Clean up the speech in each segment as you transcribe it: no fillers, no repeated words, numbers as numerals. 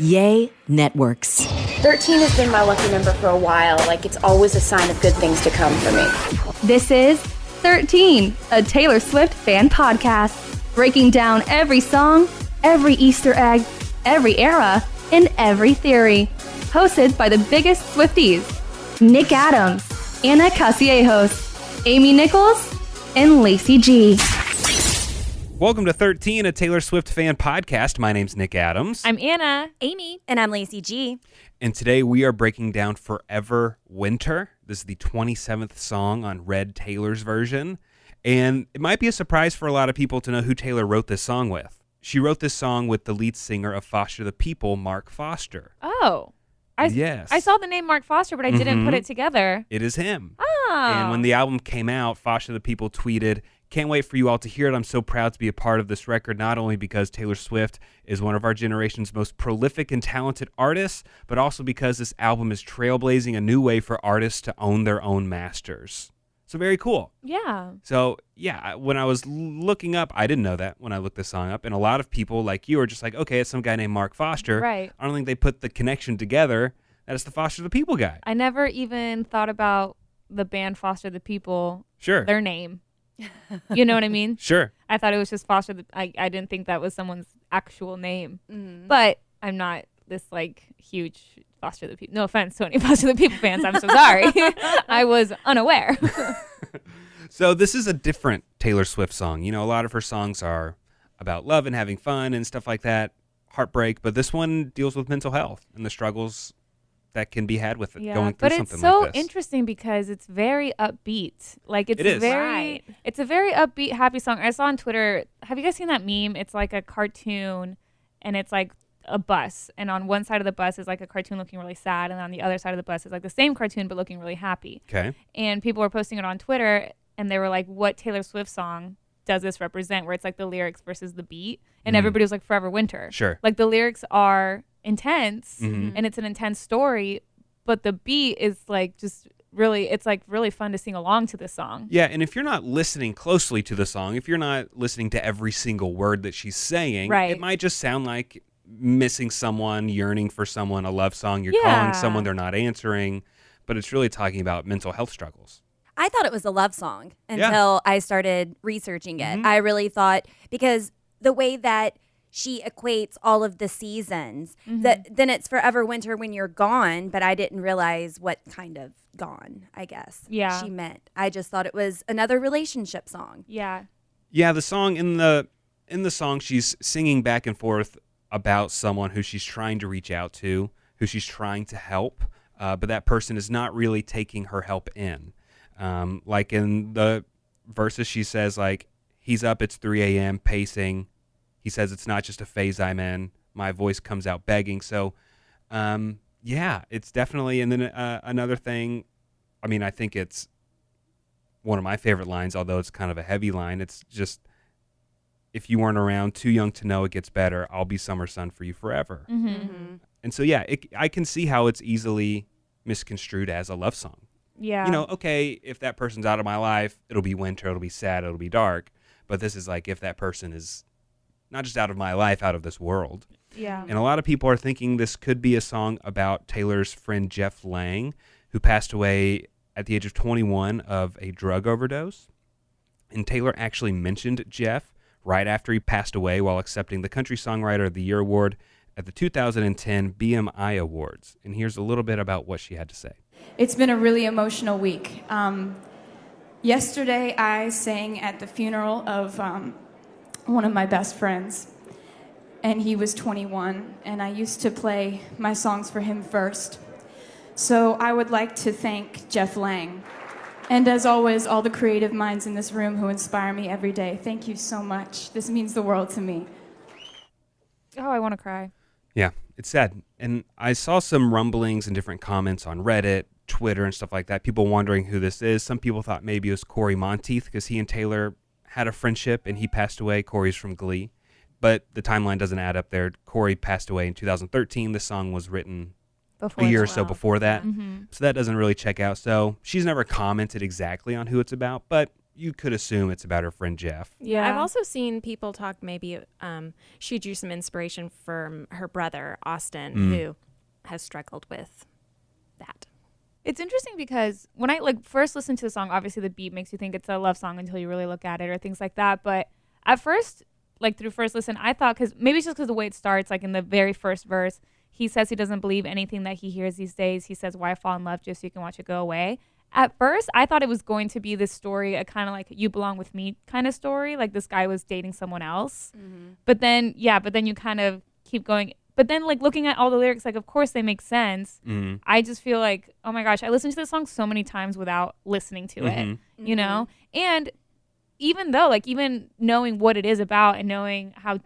Yay Networks. 13 has been my lucky number for a while. Like, it's always a sign of good things to come for me. This is 13, a Taylor Swift fan podcast, breaking down every song, every Easter egg, every era, and every theory. Hosted by the biggest Swifties, Nick Adams, Anna Casillejos, Amy Nichols, and Lacey G. Welcome to 13, a Taylor Swift fan podcast. My name's Nick Adams. I'm Anna. Amy. And I'm Lacey G. And today we are breaking down Forever Winter. This is the 27th song on Red Taylor's version. And it might be a surprise for a lot of people to know who Taylor wrote this song with. She wrote this song with the lead singer of Foster the People, Mark Foster. Oh. Yes. I saw the name Mark Foster, but I didn't put it together. It is him. Oh. And when the album came out, Foster the People tweeted, "Can't wait for you all to hear it. I'm so proud to be a part of this record, not only because Taylor Swift is one of our generation's most prolific and talented artists, but also because this album is trailblazing a new way for artists to own their own masters." So very cool. Yeah. So, yeah, when I was looking up, I didn't know that when I looked this song up. And a lot of people like you are just like, okay, it's some guy named Mark Foster. Right. I don't think they put the connection together that it's the Foster the People guy. I never even thought about the band Foster the People. Sure. Their name. You know what I mean? Sure. I thought it was just Foster. I didn't think that was someone's actual name. Mm-hmm. But I'm not this like huge Foster the People. No offense to any Foster the People fans. I'm so sorry. I was unaware. So this is a different Taylor Swift song. You know, a lot of her songs are about love and having fun and stuff like that, heartbreak. But this one deals with mental health and the struggles that can be had with it, going through something like this. But it's so interesting because it's very upbeat. Like it's it's a very upbeat, happy song. I saw on Twitter. Have you guys seen that meme? It's like a cartoon, and it's like a bus, and on one side of the bus is like a cartoon looking really sad, and on the other side of the bus is like the same cartoon but looking really happy. Okay. And people were posting it on Twitter, and they were like, "What Taylor Swift song does this represent?" Where it's like the lyrics versus the beat, and everybody was like, "Forever Winter." Sure. Like the lyrics are intense Mhm. and it's an intense story, but the beat is like just really, it's like really fun to sing along to this song. Yeah, and if you're not listening closely to the song, if you're not listening to every single word that she's saying, Right. it might just sound like missing someone, yearning for someone, a love song. You're Yeah. calling someone, they're not answering, but it's really talking about mental health struggles. I thought it was a love song until I started researching it. I really thought, because the way that she equates all of the seasons, that then it's forever winter when you're gone, but I didn't realize what kind of gone, I guess, Yeah. she meant. I just thought it was another relationship song. Yeah. Yeah, the song in the song she's singing back and forth about someone who she's trying to reach out to, who she's trying to help, but that person is not really taking her help in. Like in the verses, she says like, "He's up, it's 3 a.m. pacing. He says it's not just a phase I'm in. My voice comes out begging." So, yeah, it's definitely. And then another thing, I mean, I think it's one of my favorite lines, although it's kind of a heavy line. It's just, "If you weren't around, too young to know it gets better. I'll be summer sun for you forever." And so, yeah, I can see how it's easily misconstrued as a love song. Yeah. You know, okay, if that person's out of my life, it'll be winter, it'll be sad, it'll be dark. But this is like, if that person is not just out of my life, out of this world. Yeah. And a lot of people are thinking this could be a song about Taylor's friend Jeff Lang, who passed away at the age of 21 of a drug overdose. And Taylor actually mentioned Jeff right after he passed away while accepting the Country Songwriter of the Year award at the 2010 BMI Awards. And here's a little bit about what she had to say. It's been a really emotional week. Yesterday, I sang at the funeral of one of my best friends, and he was 21, and I used to play my songs for him first. So I would like to thank Jeff Lang, and as always, all the creative minds in this room who inspire me every day. Thank you so much. This means the world to me. Oh, I want to cry. Yeah, it's sad. And I saw some rumblings and different comments on Reddit, Twitter, and stuff like that. People wondering who this is. Some people thought maybe it was Corey Monteith because he and Taylor had a friendship and he passed away. Corey's from Glee. But the timeline doesn't add up there. Corey passed away in 2013. The song was written a year or so before that. So that doesn't really check out. So she's never commented exactly on who it's about. But you could assume it's about her friend Jeff. Yeah, I've also seen people talk maybe she drew some inspiration from her brother, Austin, who has struggled with that. It's interesting because when I first listened to the song, obviously the beat makes you think it's a love song until you really look at it or things like that. But at first, through first listen, I thought, because maybe it's just because the way it starts, in the very first verse, he says he doesn't believe anything that he hears these days. He says, why fall in love just so you can watch it go away? At first, I thought it was going to be this story, a kind of you belong with me kind of story. This guy was dating someone else. Mm-hmm. But then you kind of keep going. But then looking at all the lyrics, of course they make sense. Mm-hmm. I just feel oh my gosh, I listened to this song so many times without listening to it, you know? And even though, even knowing what it is about and knowing how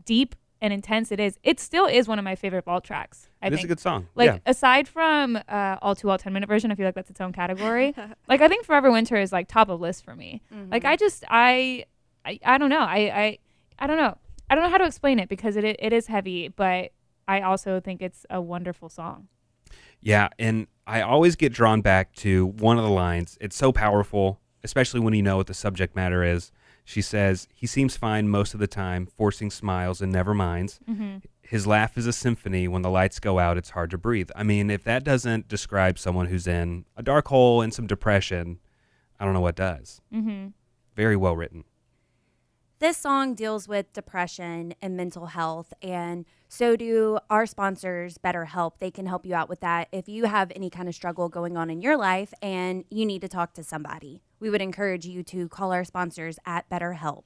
deep and intense it is, it still is one of my favorite vault tracks. I think it's a good song. Aside from All Too Well 10-minute version, I feel like that's its own category. I think Forever Winter is top of list for me. Mm-hmm. I don't know. I don't know. I don't know how to explain it because it is heavy, but I also think it's a wonderful song. Yeah, and I always get drawn back to one of the lines. It's so powerful, especially when you know what the subject matter is. She says, he seems fine most of the time, forcing smiles and never minds. Mm-hmm. His laugh is a symphony. When the lights go out, it's hard to breathe. I mean, if that doesn't describe someone who's in a dark hole and some depression, I don't know what does. Mm-hmm. Very well written. This song deals with depression and mental health, and so do our sponsors, BetterHelp. They can help you out with that if you have any kind of struggle going on in your life and you need to talk to somebody. We would encourage you to call our sponsors at BetterHelp.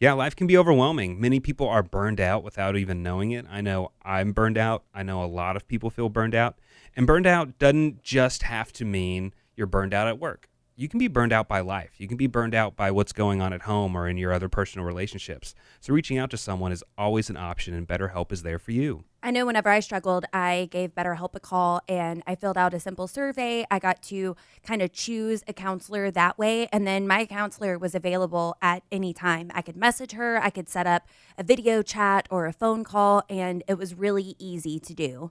Yeah, life can be overwhelming. Many people are burned out without even knowing it. I know I'm burned out. I know a lot of people feel burned out. And burned out doesn't just have to mean you're burned out at work. You can be burned out by life. You can be burned out by what's going on at home or in your other personal relationships. So reaching out to someone is always an option, and BetterHelp is there for you. I know whenever I struggled, I gave BetterHelp a call and I filled out a simple survey. I got to kind of choose a counselor that way. And then my counselor was available at any time. I could message her. I could set up a video chat or a phone call, and it was really easy to do.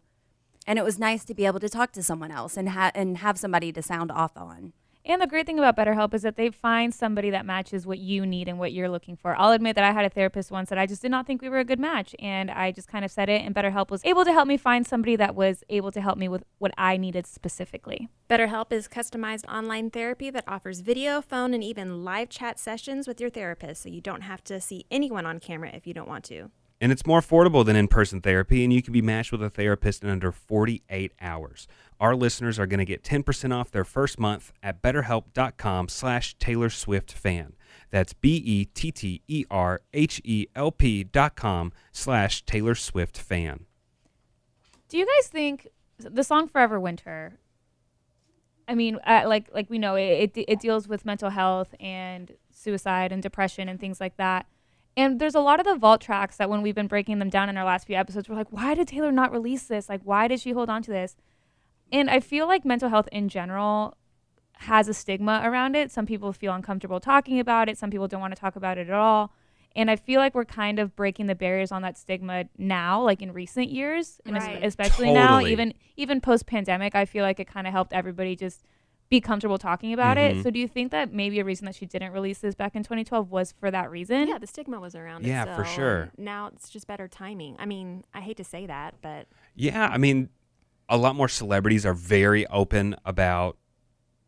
And it was nice to be able to talk to someone else and have somebody to sound off on. And the great thing about BetterHelp is that they find somebody that matches what you need and what you're looking for. I'll admit that I had a therapist once that I just did not think we were a good match. And I just kind of said it. And BetterHelp was able to help me find somebody that was able to help me with what I needed specifically. BetterHelp is customized online therapy that offers video, phone, and even live chat sessions with your therapist. So you don't have to see anyone on camera if you don't want to. And it's more affordable than in-person therapy, and you can be matched with a therapist in under 48 hours. Our listeners are going to get 10% off their first month at betterhelp.com/Taylor Swift fan. That's BetterHelp.com/Taylor Swift fan. Do you guys think the song Forever Winter, I mean, like we know, it deals with mental health and suicide and depression and things like that. And there's a lot of the vault tracks that when we've been breaking them down in our last few episodes, we're like, why did Taylor not release this? Why did she hold on to this? And I feel like mental health in general has a stigma around it. Some people feel uncomfortable talking about it. Some people don't want to talk about it at all. And I feel like we're kind of breaking the barriers on that stigma now, in recent years, and especially now, even post-pandemic, I feel like it kind of helped everybody just be comfortable talking about it. So do you think that maybe a reason that she didn't release this back in 2012 was for that reason? Yeah, the stigma was around it. Yeah, for sure. Now it's just better timing. I mean, I hate to say that, but... Yeah, I mean, a lot more celebrities are very open about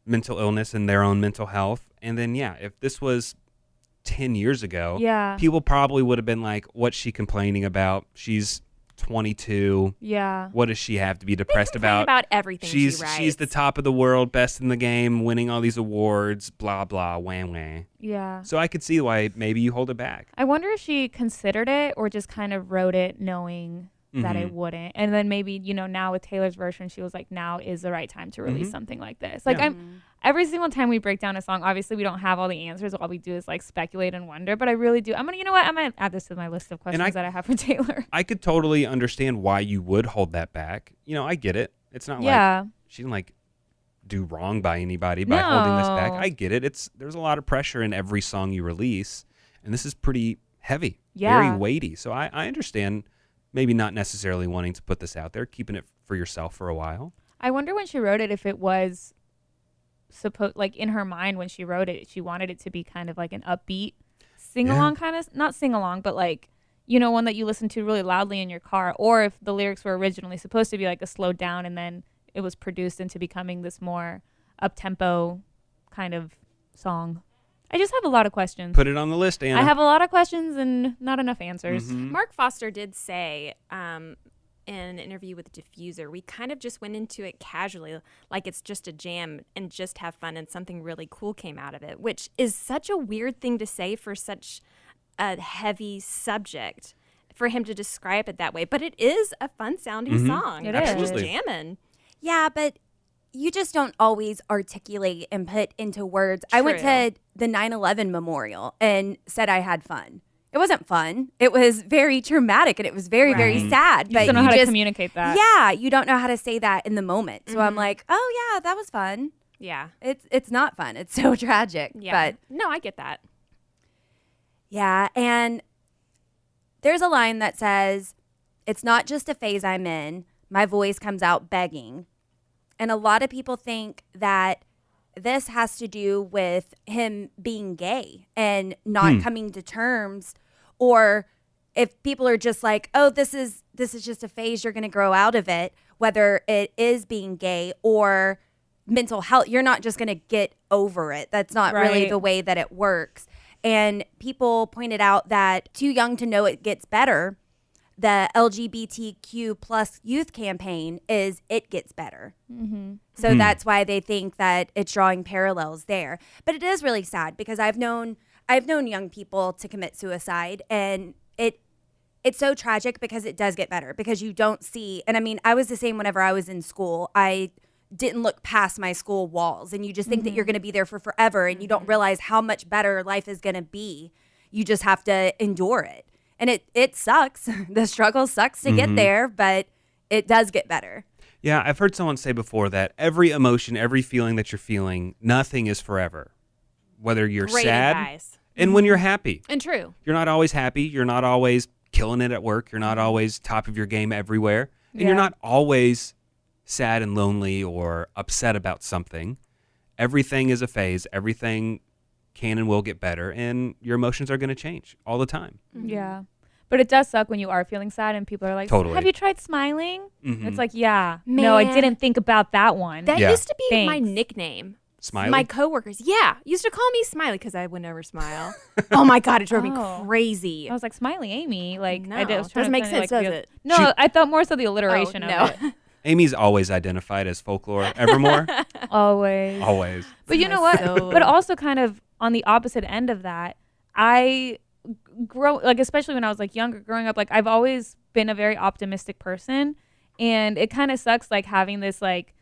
mental illness and their own mental health. And then, if this was 10 years ago, people probably would have been like, what's she complaining about? She's 22. Yeah. What does she have to be depressed about? About everything she writes. She's the top of the world, best in the game, winning all these awards, blah, blah, wham, wham. Yeah. So I could see why maybe you hold it back. I wonder if she considered it or just kind of wrote it knowing that it wouldn't. And then maybe, now with Taylor's version, she was like, now is the right time to release something like this. Every single time we break down a song, obviously we don't have all the answers. All we do is speculate and wonder. But I really do. I'm going to add this to my list of questions that I have for Taylor. I could totally understand why you would hold that back. I get it. It's not like she didn't do wrong by anybody by holding this back. I get it. There's a lot of pressure in every song you release. And this is pretty heavy, very weighty. So I understand maybe not necessarily wanting to put this out there, keeping it for yourself for a while. I wonder when she wrote it if it was like in her mind when she wrote it, she wanted it to be kind of like an upbeat sing-along kind of, not sing-along, but like, you know, one that you listen to really loudly in your car, or if the lyrics were originally supposed to be like a slowed down and then it was produced into becoming this more up-tempo kind of song. I just have a lot of questions. Put it on the list, Anna. I have a lot of questions and not enough answers. Mm-hmm. Mark Foster did say in an interview with Diffuser, we kind of just went into it casually, like it's just a jam and just have fun, and something really cool came out of it, which is such a weird thing to say for such a heavy subject, for him to describe it that way. But it is a fun sounding song. It It's is. just jamming. Yeah, but you just don't always articulate and put into words. I went to the 9/11 memorial and said I had fun. It wasn't fun. It was very traumatic and it was very, very sad. You But just don't know how to communicate that. Yeah, you don't know how to say that in the moment. So I'm like, oh yeah, that was fun. Yeah. It's not fun. It's so tragic. Yeah. But no, I get that. yeah, and there's a line that says, "It's not just a phase I'm in. My voice comes out begging." And a lot of people think that this has to do with him being gay and not coming to terms, or if people are just like, "Oh, this is just a phase, you're going to grow out of it," whether it is being gay or mental health, you're not just going to get over it. That's not really the way that it works. And people pointed out that Too Young to Know It Gets Better, the LGBTQ plus youth campaign, is It Gets Better. So that's why they think that it's drawing parallels there. But it is really sad because I've known young people to commit suicide, and it's so tragic because it does get better, because you don't see, and I mean, I was the same whenever I was in school. I didn't look past my school walls, and you just think that you're going to be there for forever, and you don't realize how much better life is going to be. You just have to endure it. And it sucks. The struggle sucks to get there, but it does get better. Yeah, I've heard someone say before that every emotion, every feeling that you're feeling, nothing is forever. Whether you're Great sad advice. and when you're happy. And true. You're not always happy. You're not always killing it at work. You're not always top of your game everywhere. And you're not always sad and lonely or upset about something. Everything is a phase. Everything can and will get better, and your emotions are going to change all the time. Yeah. But it does suck when you are feeling sad and people are like, Totally. "Have you tried smiling?" Mm-hmm. It's like, yeah. No, I Man. didn't think about that one. That Yeah. used to be my Thanks. nickname. Smiley? My coworkers, used to call me Smiley because I would never smile. Oh my God, it drove me Oh. crazy. I was like, "Smiley Amy." Like, No, I was trying doesn't to make kinda, sense, like, does feel- it? No, I thought more so the alliteration no. of it. Amy's always identified as folklore. Evermore? Always. Always. But you know what? So- But also kind of on the opposite end of that, I especially when I was like younger, growing up, like I've always been a very optimistic person, and it kind of sucks like having this like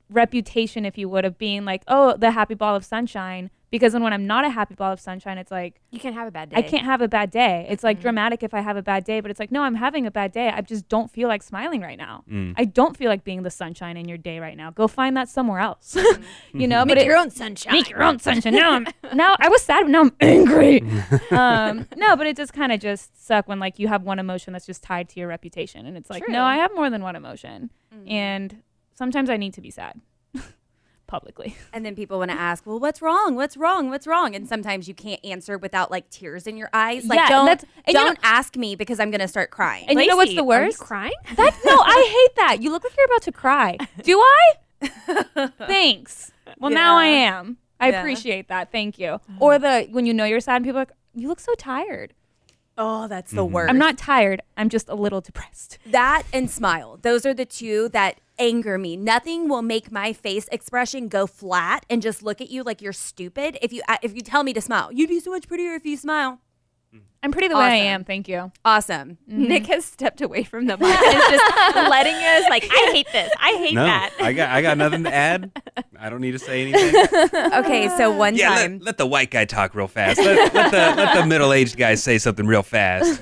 reputation, if you would, of being like, oh, the happy ball of sunshine, because then when I'm not a happy ball of sunshine, it's like You can have a bad day. I can't have a bad day. It's like dramatic if I have a bad day, but it's like, no, I'm having a bad day. I just don't feel like smiling right now. I don't feel like being the sunshine in your day right now. Go find that somewhere else. You know, Make but your own sunshine. Make your own sunshine. Now I was sad, but now I'm angry. No, but it just kind of just suck when like you have one emotion that's just tied to your reputation, and it's like, True. no, I have more than one emotion, and sometimes I need to be sad publicly. And then people want to ask, well, what's wrong? What's wrong? What's wrong? And sometimes you can't answer without like tears in your eyes. Like, Yeah, don't and you know- ask me because I'm going to start crying. And you know what's Lacey, the are you worst? crying? No, I hate that. You look like you're about to cry. Do I? Thanks. Well, now I am. I Yeah. appreciate that. Thank you. Or when you know you're sad and people are like, you look so tired. Oh, that's the worst. I'm not tired. I'm just a little depressed. That and smile. Those are the two that anger me. Nothing will make my face expression go flat and just look at you like you're stupid. If you tell me to smile, you'd be so much prettier if you smile. I'm pretty the way I Awesome. am. Thank you. Awesome. Nick has stepped away from the mic and is just letting us like, I hate this. I hate No, that. I got nothing to add. I don't need to say anything. Okay, so one Yeah, time. let the white guy talk real fast. Let the middle-aged guy say something real fast.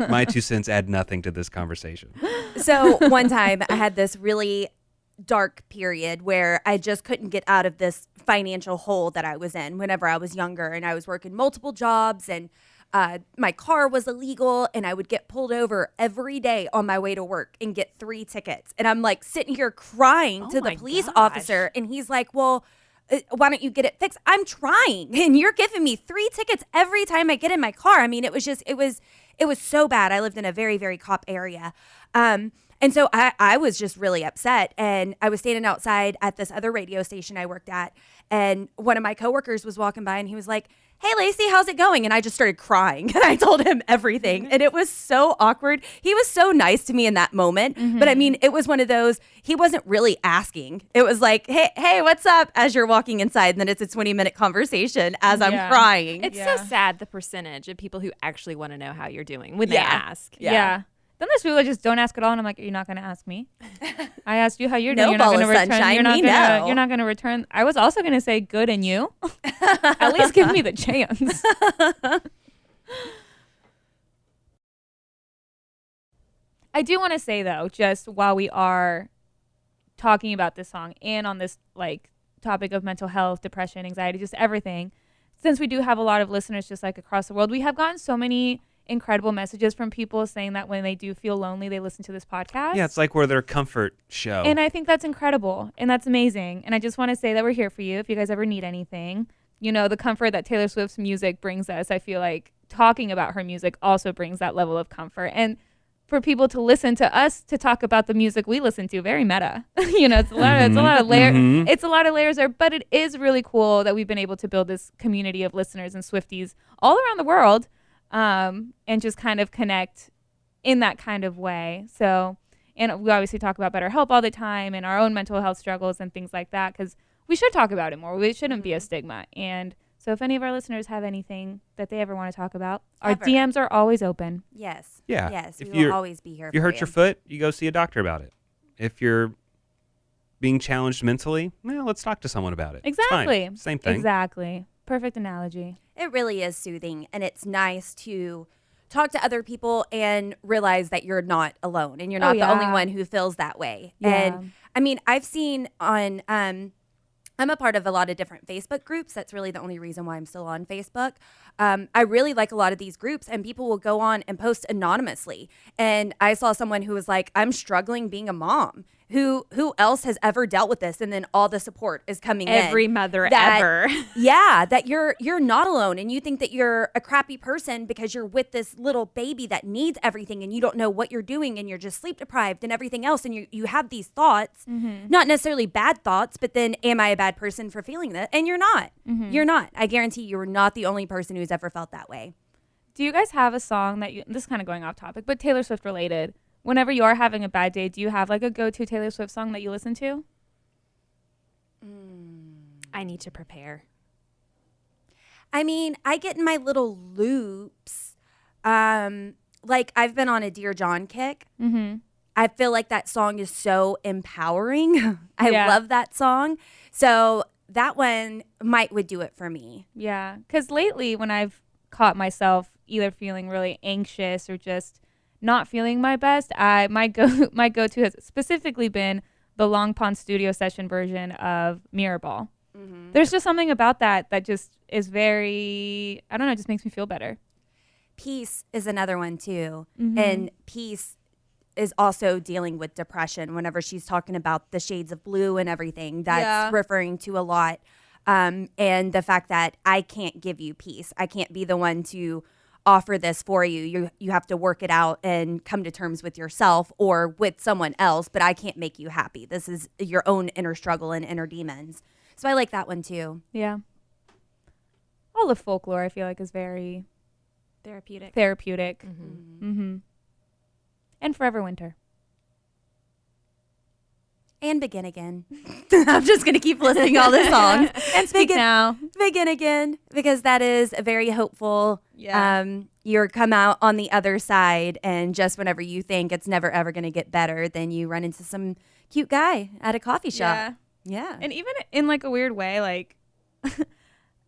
My 2 cents add nothing to this conversation. So one time I had this really dark period where I just couldn't get out of this financial hole that I was in whenever I was younger, and I was working multiple jobs, and my car was illegal, and I would get pulled over every day on my way to work and get 3 tickets. And I'm like sitting here crying to the police officer, and he's like, well, why don't you get it fixed? I'm trying, and you're giving me 3 tickets every time I get in my car. I mean, it was so bad. I lived in a very, very cop area. And so I was just really upset, and I was standing outside at this other radio station I worked at, and one of my coworkers was walking by, and he was like, hey, Lacey, how's it going? And I just started crying, and I told him everything, and it was so awkward. He was so nice to me in that moment, but I mean, it was one of those, he wasn't really asking. It was like, hey, what's up, as you're walking inside, and then it's a 20-minute conversation as I'm crying. It's so sad, the percentage of people who actually want to know how you're doing when they ask. Yeah. Then there's people that just don't ask at all, and I'm like, you're not going to ask me? I asked you how you're doing. No ball of sunshine. You're not going to return. I was also going to say good, and you? At least give me the chance. I do want to say, though, just while we are talking about this song and on this like topic of mental health, depression, anxiety, just everything, since we do have a lot of listeners just like across the world, we have gotten so many incredible messages from people saying that when they do feel lonely, they listen to this podcast. Yeah, it's like we're their comfort show. And I think that's incredible, and that's amazing. And I just want to say that we're here for you if you guys ever need anything. You know, the comfort that Taylor Swift's music brings us, I feel like talking about her music also brings that level of comfort. And for people to listen to us to talk about the music we listen to, very meta. You know, it's a lot of layers. It's a lot of layers there, but it is really cool that we've been able to build this community of listeners and Swifties all around the world. And just kind of connect in that kind of way. So, and we obviously talk about BetterHelp all the time and our own mental health struggles and things like that, because we should talk about it more. We shouldn't be a stigma. And so if any of our listeners have anything that they ever want to talk about, our DMs are always open. Yes. Yeah. Yes, we will always be here for you. You hurt your foot, you go see a doctor about it. If you're being challenged mentally, well, let's talk to someone about it. Exactly. Same thing. Exactly. Perfect analogy. It really is soothing, and it's nice to talk to other people and realize that you're not alone and you're not the only one who feels that way. Yeah. And I mean, I've seen on I'm a part of a lot of different Facebook groups. That's really the only reason why I'm still on Facebook. I really like a lot of these groups, and people will go on and post anonymously. And I saw someone who was like, I'm struggling being a mom. Who else has ever dealt with this? And then all the support is coming in. Every mother ever. Yeah, that you're not alone, and you think that you're a crappy person because you're with this little baby that needs everything, and you don't know what you're doing, and you're just sleep deprived and everything else, and you have these thoughts, not necessarily bad thoughts, but then am I a bad person for feeling that? And you're not. You're not. I guarantee you're not the only person who's ever felt that way. Do you guys have a song that this is kind of going off topic, but Taylor Swift related? Whenever you are having a bad day, do you have like a go-to Taylor Swift song that you listen to? I need to prepare. I mean, I get in my little loops. Like I've been on a Dear John kick. I feel like that song is so empowering. I love that song. So that one would do it for me. Yeah, because lately when I've caught myself either feeling really anxious or just not feeling my best, my go-to has specifically been the Long Pond studio session version of Mirror Ball. There's just something about that just is very, I don't know, it just makes me feel better. Peace is another one too. And Peace is also dealing with depression whenever she's talking about the shades of blue and everything. That's referring to a lot. And the fact that I can't give you peace. I can't be the one to offer this for you. You have to work it out and come to terms with yourself or with someone else, but I can't make you happy. This is your own inner struggle and inner demons. So I like that one too. Yeah. All of Folklore I feel like is very therapeutic. And Forever Winter. And Begin Again. I'm just going to keep listing all the songs. And Speak Now. Begin Again, because that is very hopeful. You're come out on the other side, and just whenever you think it's never, ever going to get better, then you run into some cute guy at a coffee shop. Yeah. And even in like a weird way, like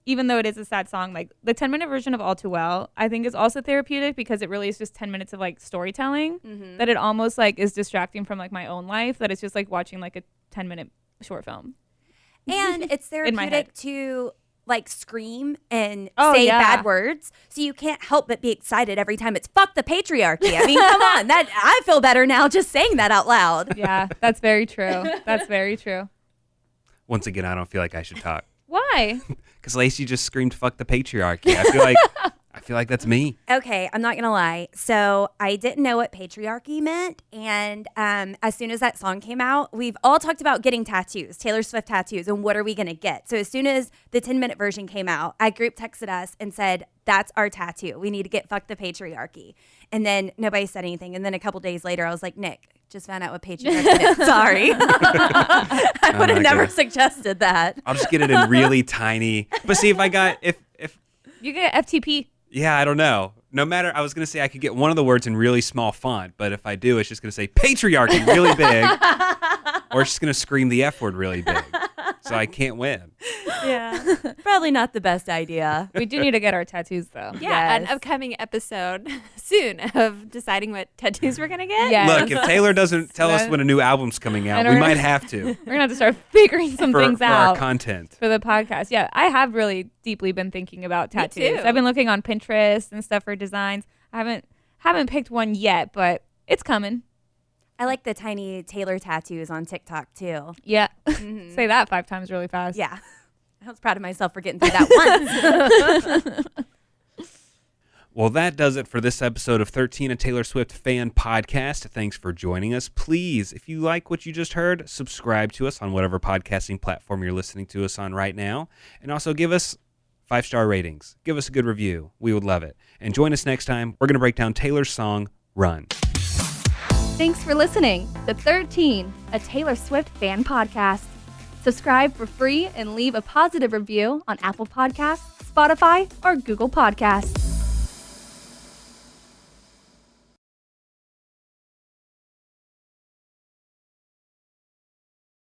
even though it is a sad song, like the 10-minute version of All Too Well, I think is also therapeutic because it really is just 10 minutes of like storytelling that it almost like is distracting from like my own life, that it's just like watching like a 10-minute short film. And it's therapeutic to like scream and say bad words. So you can't help but be excited every time it's fuck the patriarchy. I mean, come on. I feel better now just saying that out loud. Yeah, that's very true. That's very true. Once again, I don't feel like I should talk. Why? Because Lacey just screamed fuck the patriarchy. I feel like that's me. Okay, I'm not going to lie. So I didn't know what patriarchy meant. And as soon as that song came out, we've all talked about getting tattoos, Taylor Swift tattoos, and what are we going to get? So as soon as the 10-minute version came out, I group texted us and said, that's our tattoo. We need to get fuck the patriarchy. And then nobody said anything. And then a couple days later, I was like, Nick, just found out what patriarchy is. Sorry. I would have never suggested that. I'll just get it in really tiny. But see, if you get FTP. Yeah, I don't know. No matter, I was going to say I could get one of the words in really small font, but if I do, it's just going to say patriarchy really big, or it's just going to scream the F word really big. So I can't win. Yeah. Probably not the best idea. We do need to get our tattoos, though. Yeah, an upcoming episode soon of deciding what tattoos we're going to get. Yes. Look, if Taylor doesn't tell us when a new album's coming out, we might have to. We're going to have to start figuring some things for out. Our content. For the podcast. Yeah, I have really deeply been thinking about tattoos. Me too. I've been looking on Pinterest and stuff for designs. I haven't picked one yet, but it's coming. I like the tiny Taylor tattoos on TikTok, too. Yeah. Mm-hmm. Say that 5 times really fast. Yeah. I was proud of myself for getting through that once. Well, that does it for this episode of 13, a Taylor Swift fan podcast. Thanks for joining us. Please, if you like what you just heard, subscribe to us on whatever podcasting platform you're listening to us on right now. And also give us 5-star ratings. Give us a good review. We would love it. And join us next time. We're going to break down Taylor's song, Run. Thanks for listening to 13, a Taylor Swift fan podcast. Subscribe for free and leave a positive review on Apple Podcasts, Spotify, or Google Podcasts.